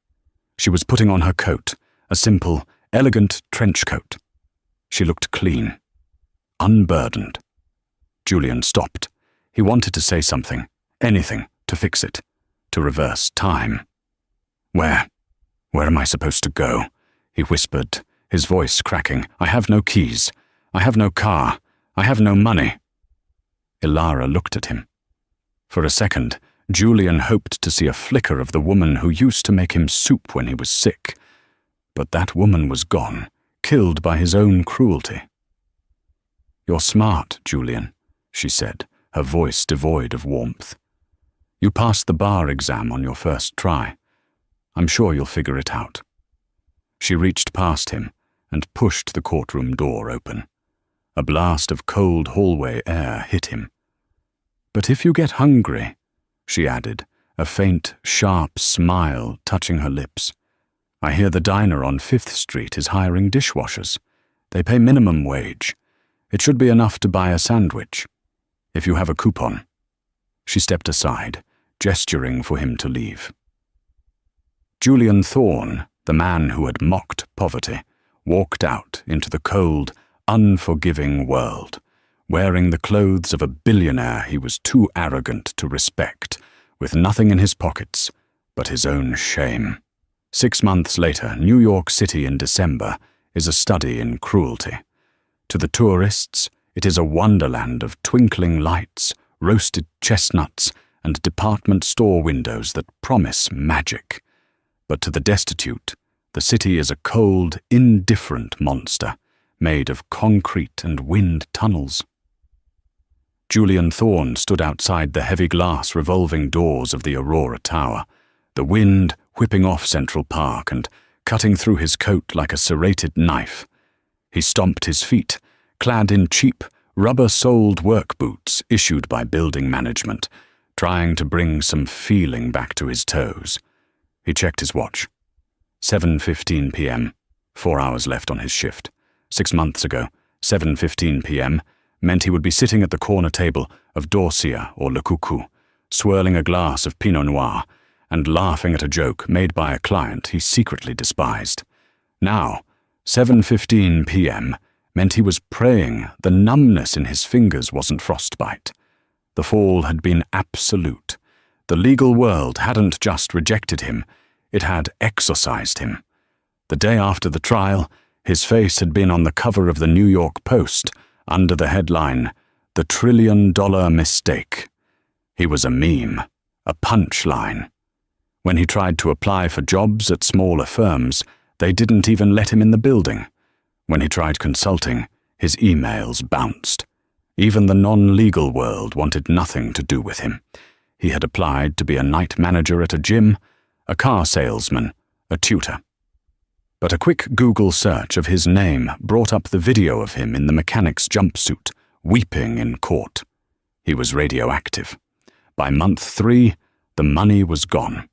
A: She was putting on her coat, a simple, elegant trench coat. She looked clean, unburdened. Julian stopped. He wanted to say something, anything, to fix it, to reverse time. Where am I supposed to go?" he whispered, his voice cracking. "I have no keys. I have no car. I have no money." Elara looked at him. For a second, Julian hoped to see a flicker of the woman who used to make him soup when he was sick. But that woman was gone, killed by his own cruelty. "You're smart, Julian," she said, her voice devoid of warmth. "You passed the bar exam on your first try. I'm sure you'll figure it out." She reached past him and pushed the courtroom door open. A blast of cold hallway air hit him. "But if you get hungry," she added, a faint, sharp smile touching her lips, "I hear the diner on 5th Street is hiring dishwashers. They pay minimum wage. It should be enough to buy a sandwich. If you have a coupon." She stepped aside, gesturing for him to leave. Julian Thorne, the man who had mocked poverty, walked out into the cold, unforgiving world, wearing the clothes of a billionaire he was too arrogant to respect, with nothing in his pockets but his own shame. 6 months later, New York City in December is a study in cruelty. To the tourists, it is a wonderland of twinkling lights, roasted chestnuts, and department store windows that promise magic. But to the destitute, the city is a cold, indifferent monster, made of concrete and wind tunnels. Julian Thorne stood outside the heavy glass revolving doors of the Aurora Tower, the wind whipping off Central Park and cutting through his coat like a serrated knife. He stomped his feet, clad in cheap, rubber-soled work boots issued by building management, trying to bring some feeling back to his toes. He checked his watch. 7:15 p.m., 4 hours left on his shift. 6 months ago, 7:15 p.m. meant he would be sitting at the corner table of Dorsia or Le Coucou, swirling a glass of Pinot Noir and laughing at a joke made by a client he secretly despised. Now, 7:15 p.m. meant he was praying the numbness in his fingers wasn't frostbite. The fall had been absolute. The legal world hadn't just rejected him, it had exorcised him. The day after the trial, his face had been on the cover of the New York Post, under the headline, "The $1 trillion Mistake." He was a meme, a punchline. When he tried to apply for jobs at smaller firms, they didn't even let him in the building. When he tried consulting, his emails bounced. Even the non-legal world wanted nothing to do with him. He had applied to be a night manager at a gym, a car salesman, a tutor. But a quick Google search of his name brought up the video of him in the mechanic's jumpsuit, weeping in court. He was radioactive. By month 3, the money was gone.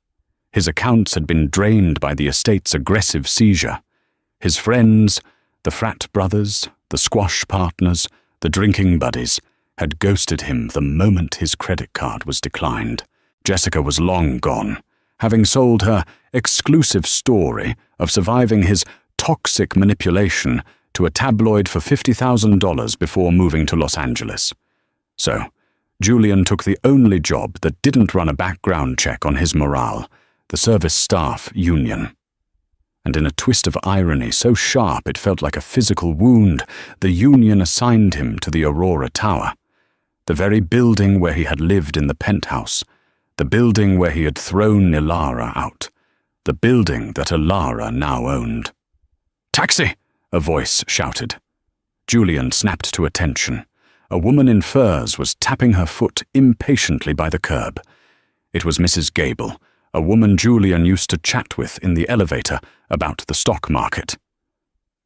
A: His accounts had been drained by the estate's aggressive seizure. His friends, the frat brothers, the squash partners, the drinking buddies, had ghosted him the moment his credit card was declined. Jessica was long gone, having sold her exclusive story of surviving his toxic manipulation to a tabloid for $50,000 before moving to Los Angeles. So, Julian took the only job that didn't run a background check on his morale, the service staff union. And in a twist of irony so sharp it felt like a physical wound, the union assigned him to the Aurora Tower, the very building where he had lived in the penthouse, the building where he had thrown Ilara out, the building that Ilara now owned. "Taxi!" a voice shouted. Julian snapped to attention. A woman in furs was tapping her foot impatiently by the curb. It was Mrs. Gable, a woman Julian used to chat with in the elevator about the stock market.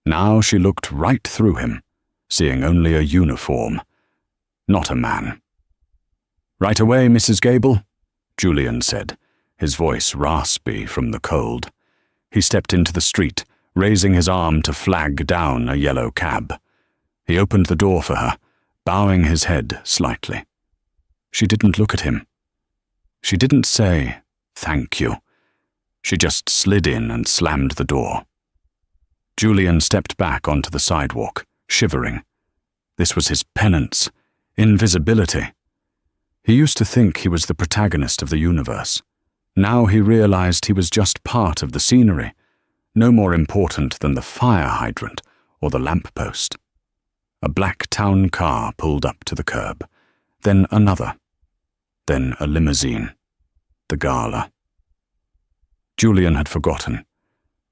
A: Now she looked right through him, seeing only a uniform, not a man. "Right away, Mrs. Gable," Julian said, his voice raspy from the cold. He stepped into the street, raising his arm to flag down a yellow cab. He opened the door for her, bowing his head slightly. She didn't look at him. She didn't say, "Thank you." She just slid in and slammed the door. Julian stepped back onto the sidewalk, shivering. This was his penance, invisibility. He used to think he was the protagonist of the universe. Now he realized he was just part of the scenery, no more important than the fire hydrant or the lamppost. A black town car pulled up to the curb, then another, then a limousine, the gala. Julian had forgotten.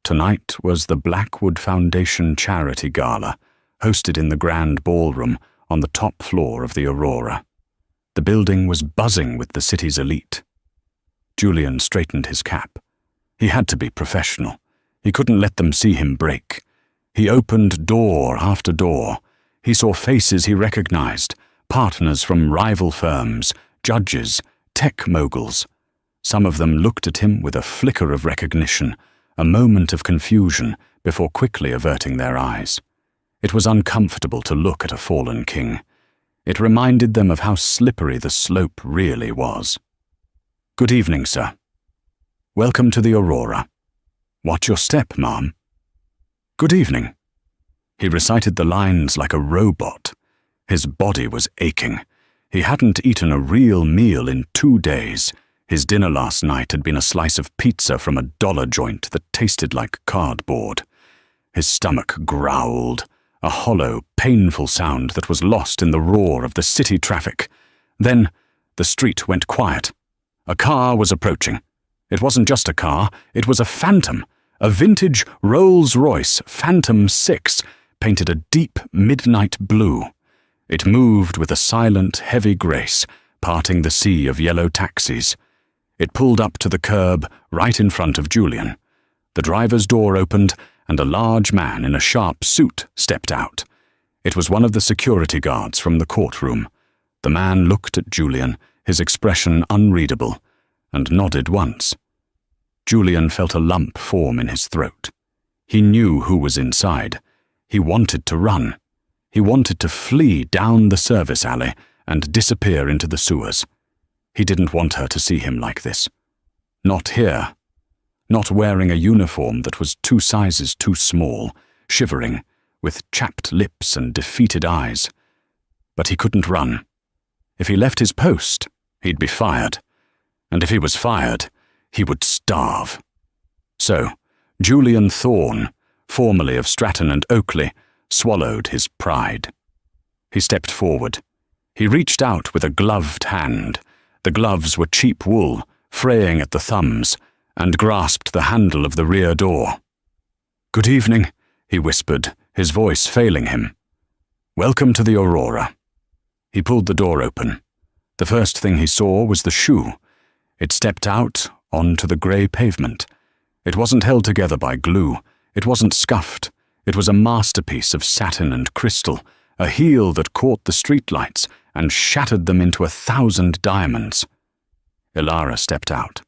A: Tonight was the Blackwood Foundation Charity Gala, hosted in the Grand Ballroom on the top floor of the Aurora. The building was buzzing with the city's elite. Julian straightened his cap. He had to be professional. He couldn't let them see him break. He opened door after door. He saw faces he recognized, partners from rival firms, judges, tech moguls. Some of them looked at him with a flicker of recognition, a moment of confusion before quickly averting their eyes. It was uncomfortable to look at a fallen king. It reminded them of how slippery the slope really was. "Good evening, sir. Welcome to the Aurora. Watch your step, ma'am." "Good evening." He recited the lines like a robot. His body was aching. He hadn't eaten a real meal in 2 days. His dinner last night had been a slice of pizza from a dollar joint that tasted like cardboard. His stomach growled, a hollow, painful sound that was lost in the roar of the city traffic. Then the street went quiet. A car was approaching. It wasn't just a car, it was a phantom, a vintage Rolls-Royce Phantom 6, painted a deep midnight blue. It moved with a silent, heavy grace, parting the sea of yellow taxis. It pulled up to the curb right in front of Julian. The driver's door opened, and a large man in a sharp suit stepped out. It was one of the security guards from the courtroom. The man looked at Julian, his expression unreadable, and nodded once. Julian felt a lump form in his throat. He knew who was inside. He wanted to run. He wanted to flee down the service alley and disappear into the sewers. He didn't want her to see him like this. Not here. Not wearing a uniform that was 2 sizes too small, shivering, with chapped lips and defeated eyes. But he couldn't run. If he left his post, he'd be fired. And if he was fired, he would starve. So, Julian Thorne, formerly of Stratton and Oakley, swallowed his pride. He stepped forward. He reached out with a gloved hand. The gloves were cheap wool, fraying at the thumbs, and grasped the handle of the rear door. "Good evening," he whispered, his voice failing him. "Welcome to the Aurora." He pulled the door open. The first thing he saw was the shoe. It stepped out onto the grey pavement. It wasn't held together by glue. It wasn't scuffed. It was a masterpiece of satin and crystal, a heel that caught the streetlights and shattered them into 1,000 diamonds. Ilara stepped out.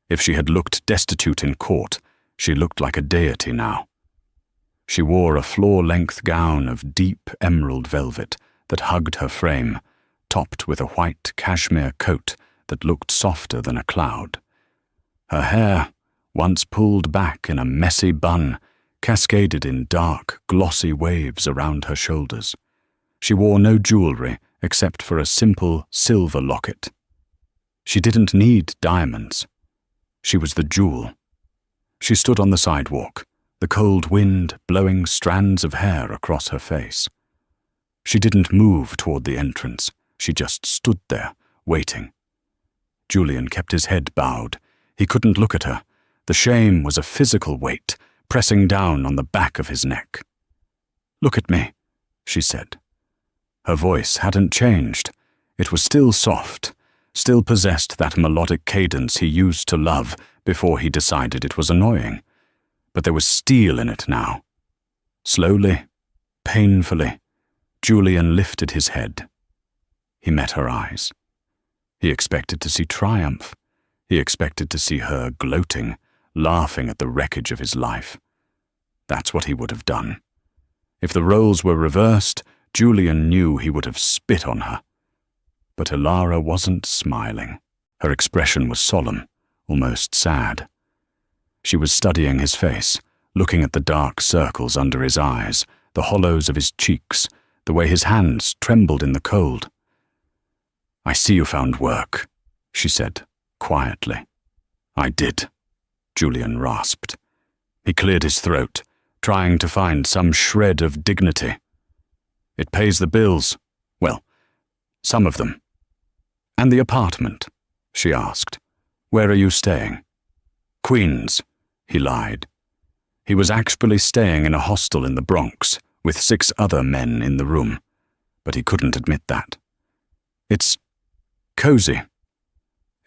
A: If she had looked destitute in court, she looked like a deity now. She wore a floor-length gown of deep emerald velvet that hugged her frame, topped with a white cashmere coat that looked softer than a cloud. Her hair, once pulled back in a messy bun, cascaded in dark, glossy waves around her shoulders. She wore no jewelry except for a simple silver locket. She didn't need diamonds. She was the jewel. She stood on the sidewalk, the cold wind blowing strands of hair across her face. She didn't move toward the entrance. She just stood there, waiting. Julian kept his head bowed. He couldn't look at her. The shame was a physical weight, pressing down on the back of his neck. "Look at me," she said. Her voice hadn't changed. It was still soft, still possessed that melodic cadence he used to love before he decided it was annoying. But there was steel in it now. Slowly, painfully, Julian lifted his head. He met her eyes. He expected to see triumph. He expected to see her gloating, laughing at the wreckage of his life. That's what he would have done. If the roles were reversed, Julian knew he would have spit on her. But Ilara wasn't smiling. Her expression was solemn, almost sad. She was studying his face, looking at the dark circles under his eyes, the hollows of his cheeks, the way his hands trembled in the cold. "I see you found work," she said, quietly. "I did," Julian rasped. He cleared his throat, trying to find some shred of dignity. "It pays the bills. Well, some of them." "And the apartment?" she asked. "Where are you staying?" "Queens," he lied. He was actually staying in a hostel in the Bronx with 6 other men in the room, but he couldn't admit that. It's cozy.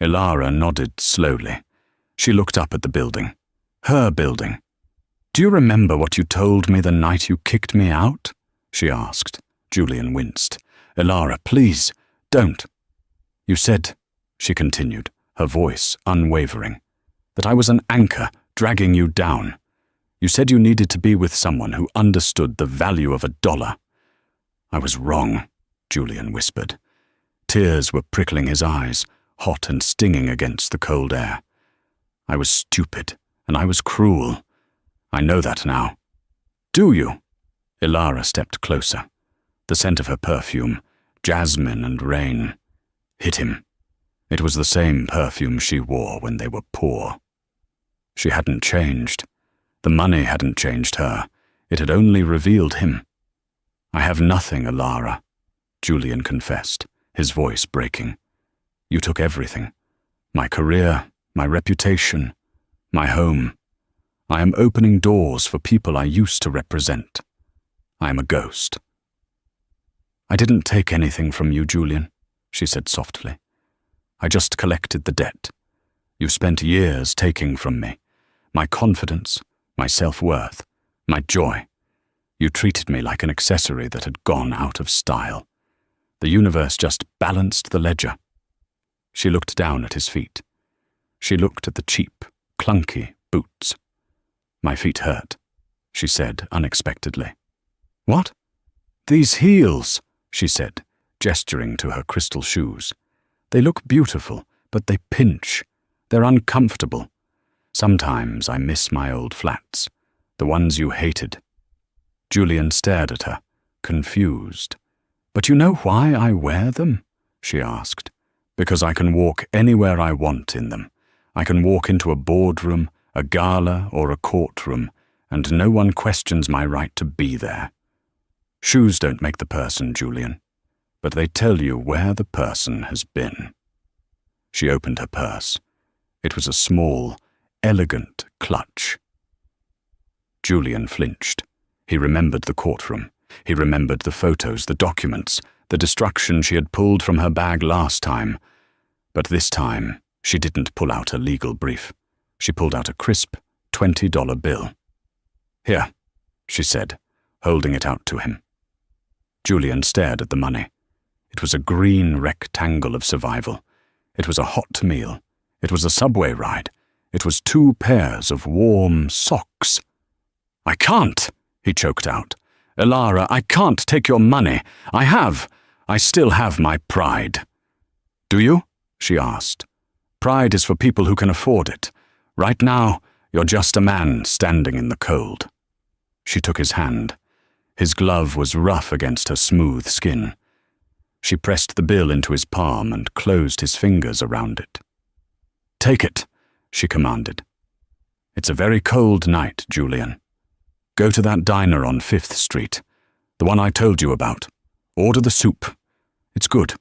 A: Ilara nodded slowly. She looked up at the building. Her building. Do you remember what you told me the night you kicked me out? She asked. Julian winced. Ilara, please, don't. You said, she continued, her voice unwavering, that I was an anchor dragging you down. You said you needed to be with someone who understood the value of $1. I was wrong, Julian whispered. Tears were prickling his eyes, hot and stinging against the cold air. I was stupid, and I was cruel. I know that now. Do you? Ilara stepped closer. The scent of her perfume, jasmine and rain, hit him. It was the same perfume she wore when they were poor. She hadn't changed. The money hadn't changed her. It had only revealed him. I have nothing, Ilara, Julian confessed, his voice breaking. You took everything. My career, my reputation, my home. I am opening doors for people I used to represent. I am a ghost. I didn't take anything from you, Julian, she said softly. I just collected the debt. You spent years taking from me. My confidence, my self-worth, my joy. You treated me like an accessory that had gone out of style. The universe just balanced the ledger. She looked down at his feet. She looked at the cheap, clunky boots. My feet hurt, she said unexpectedly. What? These heels, she said, gesturing to her crystal shoes. They look beautiful, but they pinch. They're uncomfortable. Sometimes I miss my old flats, the ones you hated. Julian stared at her, confused. But you know why I wear them? She asked. Because I can walk anywhere I want in them. I can walk into a boardroom, a gala, or a courtroom, and no one questions my right to be there. Shoes don't make the person, Julian, but they tell you where the person has been. She opened her purse. It was a small, elegant clutch. Julian flinched. He remembered the courtroom. He remembered the photos, the documents, the destruction she had pulled from her bag last time. But this time, she didn't pull out a legal brief. She pulled out a crisp $20 bill. Here, she said, holding it out to him. Julian stared at the money. It was a green rectangle of survival. It was a hot meal. It was a subway ride. It was 2 pairs of warm socks. I can't, he choked out. Ilara, I can't take your money. I still have my pride. Do you? She asked. Pride is for people who can afford it. Right now, you're just a man standing in the cold. She took his hand. His glove was rough against her smooth skin. She pressed the bill into his palm and closed his fingers around it. Take it, she commanded. It's a very cold night, Julian. Go to that diner on 5th Street, the one I told you about. Order the soup. It's good.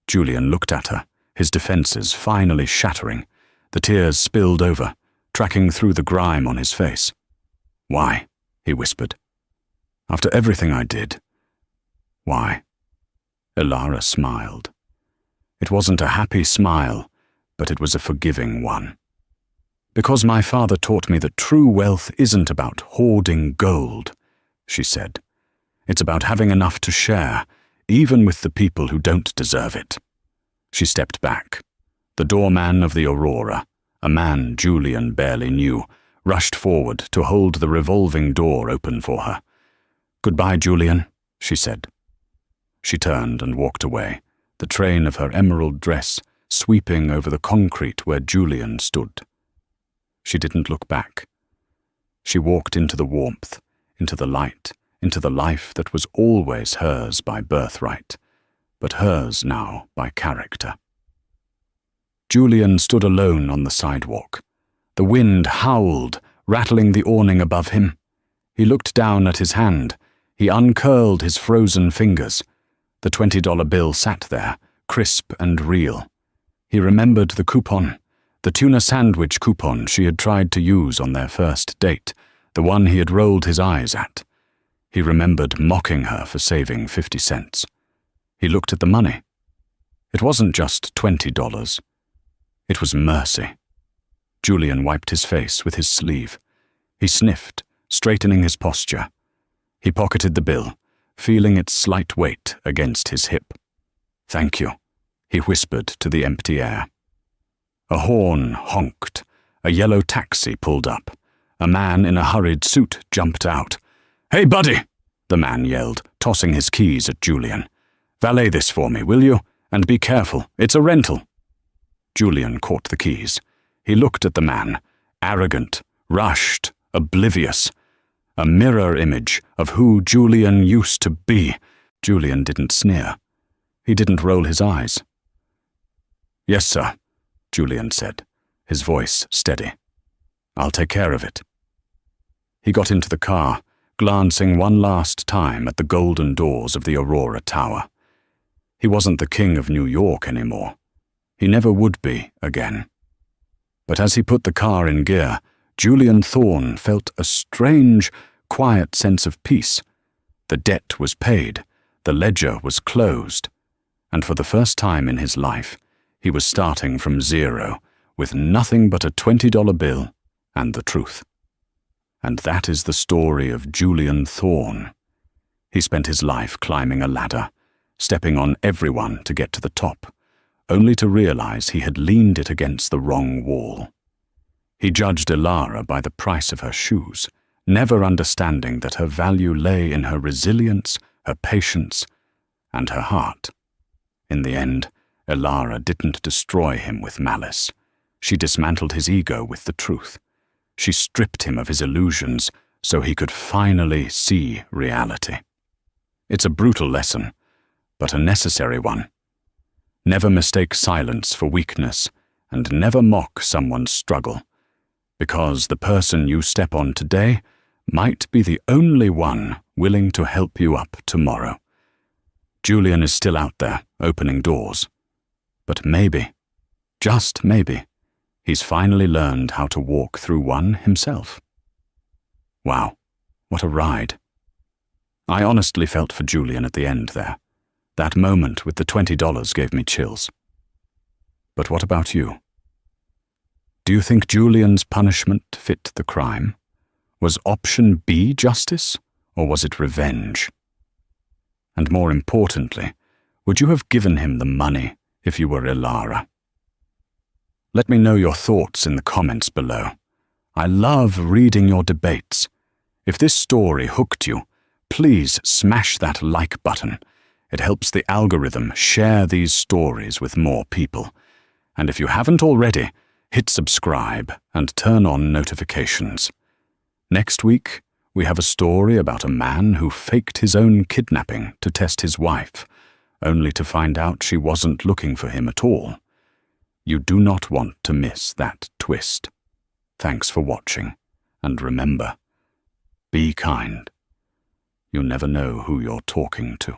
A: Julian looked at her, his defenses finally shattering. The tears spilled over, tracking through the grime on his face. Why? He whispered. After everything I did. Why? Ilara smiled. It wasn't a happy smile, but it was a forgiving one. Because my father taught me that true wealth isn't about hoarding gold, she said. It's about having enough to share, even with the people who don't deserve it. She stepped back. The doorman of the Aurora, a man Julian barely knew, rushed forward to hold the revolving door open for her. Goodbye, Julian, she said. She turned and walked away, the train of her emerald dress sweeping over the concrete where Julian stood. She didn't look back. She walked into the warmth, into the light, into the life that was always hers by birthright, but hers now by character. Julian stood alone on the sidewalk. The wind howled, rattling the awning above him. He looked down at his hand. He uncurled his frozen fingers. The $20 bill sat there, crisp and real. He remembered the coupon, the tuna sandwich coupon she had tried to use on their first date, the one he had rolled his eyes at. He remembered mocking her for saving 50 cents. He looked at the money. It wasn't just $20. It was mercy. Julian wiped his face with his sleeve. He sniffed, straightening his posture. He pocketed the bill, feeling its slight weight against his hip. "Thank you," he whispered to the empty air. A horn honked. A yellow taxi pulled up. A man in a hurried suit jumped out. "Hey, buddy!" the man yelled, tossing his keys at Julian. "Valet this for me, will you? And be careful, it's a rental." Julian caught the keys. He looked at the man, arrogant, rushed, oblivious. A mirror image of who Julian used to be. Julian didn't sneer. He didn't roll his eyes. "Yes, sir," Julian said, his voice steady. "I'll take care of it." He got into the car, glancing one last time at the golden doors of the Aurora Tower. He wasn't the king of New York anymore. He never would be again. But as he put the car in gear, Julian Thorne felt a strange, quiet sense of peace. The debt was paid, the ledger was closed, and for the first time in his life, he was starting from zero, with nothing but a $20 bill and the truth. And that is the story of Julian Thorne. He spent his life climbing a ladder, stepping on everyone to get to the top, only to realize he had leaned it against the wrong wall. He judged Elara by the price of her shoes, never understanding that her value lay in her resilience, her patience, and her heart. In the end, Elara didn't destroy him with malice. She dismantled his ego with the truth. She stripped him of his illusions so he could finally see reality. It's a brutal lesson, but a necessary one. Never mistake silence for weakness, and never mock someone's struggle, because the person you step on today might be the only one willing to help you up tomorrow. Julian is still out there, opening doors. But maybe, just maybe, he's finally learned how to walk through one himself. Wow, what a ride. I honestly felt for Julian at the end there. That moment with the $20 gave me chills. But what about you? Do you think Julian's punishment fit the crime? Was option B justice, or was it revenge? And more importantly, would you have given him the money if you were Elara? Let me know your thoughts in the comments below. I love reading your debates. If this story hooked you, please smash that like button. It helps the algorithm share these stories with more people. And if you haven't already, hit subscribe and turn on notifications. Next week, we have a story about a man who faked his own kidnapping to test his wife, only to find out she wasn't looking for him at all. You do not want to miss that twist. Thanks for watching, and remember, be kind. You never know who you're talking to.